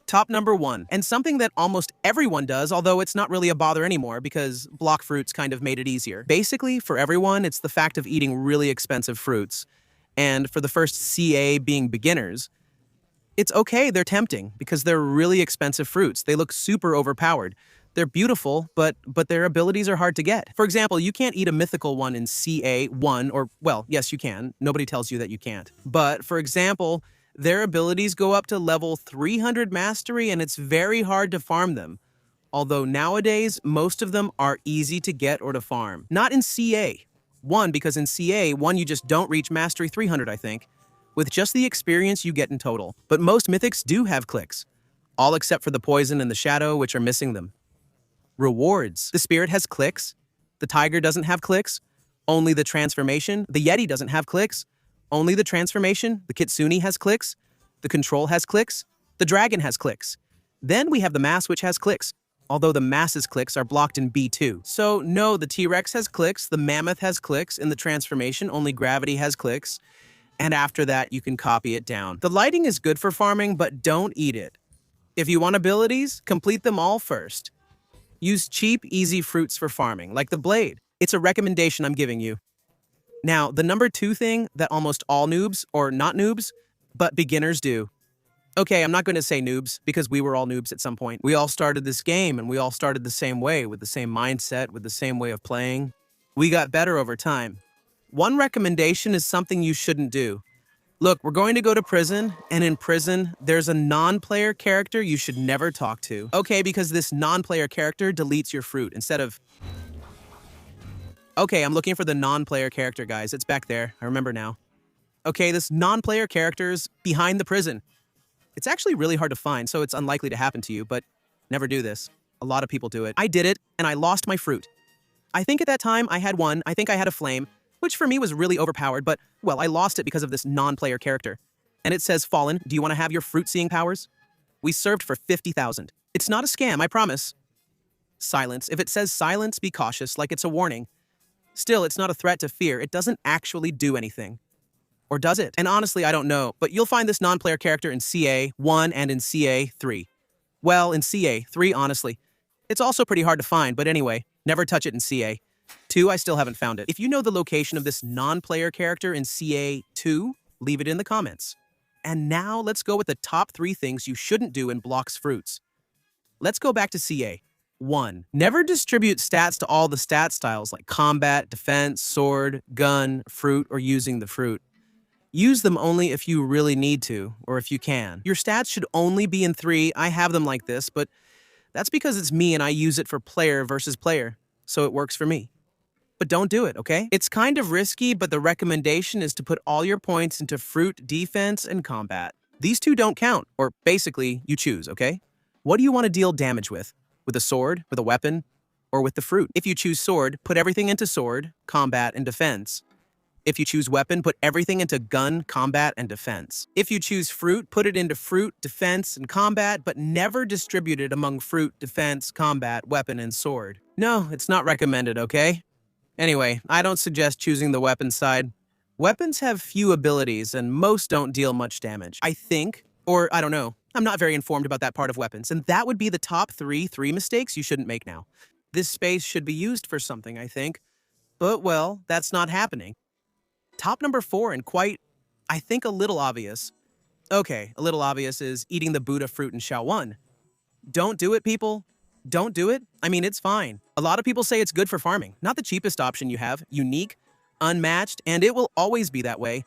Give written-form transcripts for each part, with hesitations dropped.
Top number 1, and something that almost everyone does, although it's not really a bother anymore because block fruits kind of made it easier. Basically, for everyone, it's the fact of eating really expensive fruits. And for the first CA being beginners, it's okay, they're tempting because they're really expensive fruits. They look super overpowered. They're beautiful, but their abilities are hard to get. For example, you can't eat a mythical one in CA1, or, well, yes, you can. Nobody tells you that you can't. But, for example, their abilities go up to level 300 mastery, and it's very hard to farm them. Although nowadays, most of them are easy to get or to farm. Not in CA. One, because in CA1 you just don't reach mastery 300, I think, with just the experience you get in total. But most mythics do have clicks, all except for the poison and the shadow, which are missing them. Rewards. The spirit has clicks. The tiger doesn't have clicks. Only the transformation. The yeti doesn't have clicks. Only the transformation. The kitsune has clicks. The control has clicks. The dragon has clicks. Then we have the mass, which has clicks, although the mass's clicks are blocked in B2. So no, the T-Rex has clicks, the mammoth has clicks, in the transformation only gravity has clicks, and after that you can copy it down. The lighting is good for farming, but don't eat it. If you want abilities, complete them all first. Use cheap, easy fruits for farming, like the blade. It's a recommendation I'm giving you. Now, the number 2 thing that almost all noobs, or not noobs, but beginners do. Okay, I'm not going to say noobs, because we were all noobs at some point. We all started this game, and we all started the same way, with the same mindset, with the same way of playing. We got better over time. One recommendation is something you shouldn't do. Look, we're going to go to prison, and in prison, there's a non-player character you should never talk to. Okay, because this non-player character deletes your fruit instead of... Okay, I'm looking for the non-player character, guys. It's back there. I remember now. Okay, this non-player character's behind the prison. It's actually really hard to find, so it's unlikely to happen to you, but never do this. A lot of people do it. I did it, and I lost my fruit. I think at that time I had one. I think I had a flame, which for me was really overpowered, but, well, I lost it because of this non-player character. And it says, Fallen, do you want to have your fruit-seeing powers? We served for 50,000. It's not a scam, I promise. Silence. If it says silence, be cautious, like it's a warning. Still, it's not a threat to fear. It doesn't actually do anything. Or does it? And honestly, I don't know, but you'll find this non-player character in CA1 and in CA3. Well, in CA3, honestly. It's also pretty hard to find, but anyway, never touch it in CA2, I still haven't found it. If you know the location of this non-player character in CA2, leave it in the comments. And now let's go with the top 3 things you shouldn't do in Blox fruits. Let's go back to CA. 1. Never distribute stats to all the stat styles like combat, defense, sword, gun, fruit, or using the fruit. Use them only if you really need to, or if you can. Your stats should only be in 3. I have them like this, but that's because it's me and I use it for player versus player, so it works for me. But don't do it, okay? It's kind of risky, but the recommendation is to put all your points into fruit, defense, and combat. These 2 don't count, or basically, you choose, okay? What do you want to deal damage with? With a sword, with a weapon, or with the fruit? If you choose sword, put everything into sword, combat, and defense. If you choose weapon, put everything into gun, combat, and defense. If you choose fruit, put it into fruit, defense, and combat, but never distribute it among fruit, defense, combat, weapon, and sword. No, it's not recommended, okay? Anyway, I don't suggest choosing the weapon side. Weapons have few abilities, and most don't deal much damage. I think, or I don't know. I'm not very informed about that part of weapons, and that would be the top 3 mistakes you shouldn't make now. This space should be used for something, I think. But, well, that's not happening. Top number 4, and quite, I think, a little obvious. Okay, a little obvious is eating the Buddha fruit in Sha1. Don't do it, people. Don't do it. I mean, it's fine. A lot of people say it's good for farming. Not the cheapest option you have. Unique, unmatched, and it will always be that way.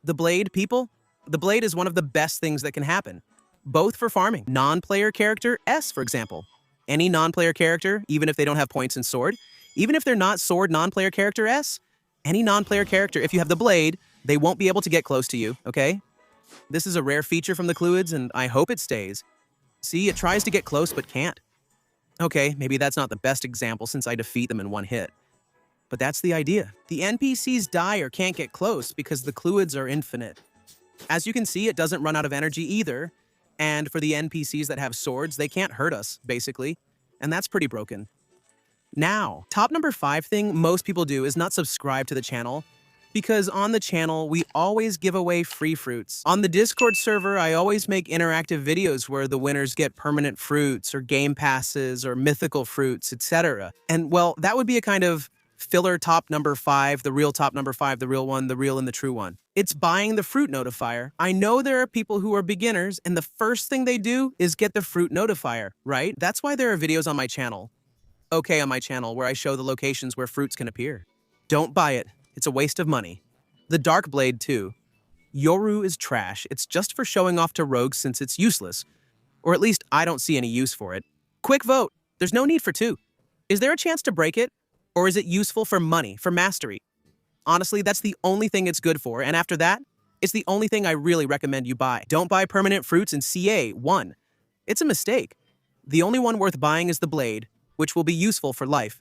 The blade, people. The blade is one of the best things that can happen. Both for farming. Non-player character, S, for example. Any non-player character, even if they don't have points in sword, even if they're not sword non-player character S, any non-player character, if you have the blade, they won't be able to get close to you, okay? This is a rare feature from the Cluids, and I hope it stays. See, it tries to get close but can't. Okay, maybe that's not the best example since I defeat them in one hit. But that's the idea. The NPCs die or can't get close because the Cluids are infinite. As you can see, it doesn't run out of energy either, and for the NPCs that have swords, they can't hurt us, basically, and that's pretty broken. Now, top number 5 thing most people do is not subscribe to the channel. Because on the channel, we always give away free fruits. On the Discord server, I always make interactive videos where the winners get permanent fruits or game passes or mythical fruits, etc. And well, that would be a kind of filler top number 5, the real top number 5, the real one, the real and the true one. It's buying the fruit notifier. I know there are people who are beginners and the first thing they do is get the fruit notifier, right? That's why there are videos on my channel. Okay, on my channel where I show the locations where fruits can appear. Don't buy it. It's a waste of money. The Dark Blade too. Yoru is trash. It's just for showing off to rogues since it's useless. Or at least I don't see any use for it. Quick vote. There's no need for 2. Is there a chance to break it? Or is it useful for money, for mastery? Honestly, that's the only thing it's good for, and after that, it's the only thing I really recommend you buy. Don't buy permanent fruits in CA 1. It's a mistake. The only one worth buying is the Blade, which will be useful for life.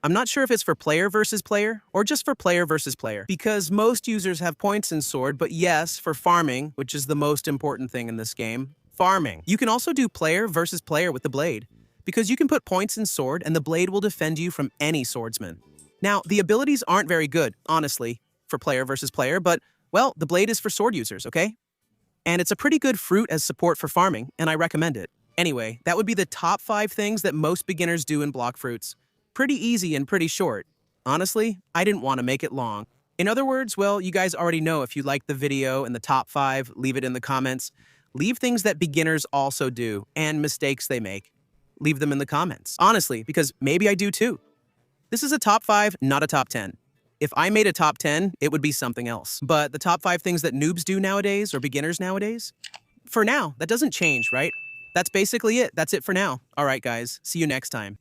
I'm not sure if it's for player versus player, or just for player versus player, because most users have points in Sword, but yes, for farming, which is the most important thing in this game, farming. You can also do player versus player with the Blade, because you can put points in Sword and the Blade will defend you from any swordsman. Now, the abilities aren't very good, honestly, for player versus player, but, well, the Blade is for sword users, okay? And it's a pretty good fruit as support for farming, and I recommend it. Anyway, that would be the top 5 things that most beginners do in block fruits. Pretty easy and pretty short. Honestly, I didn't want to make it long. In other words, well, you guys already know if you liked the video and the top 5, leave it in the comments. Leave things that beginners also do, and mistakes they make. Leave them in the comments. Honestly, because maybe I do too. This is a top 5, not a top 10. If I made a top 10, it would be something else. But the top 5 things that noobs do nowadays, or beginners nowadays? For now, that doesn't change, right? That's basically it. That's it for now. All right, guys. See you next time.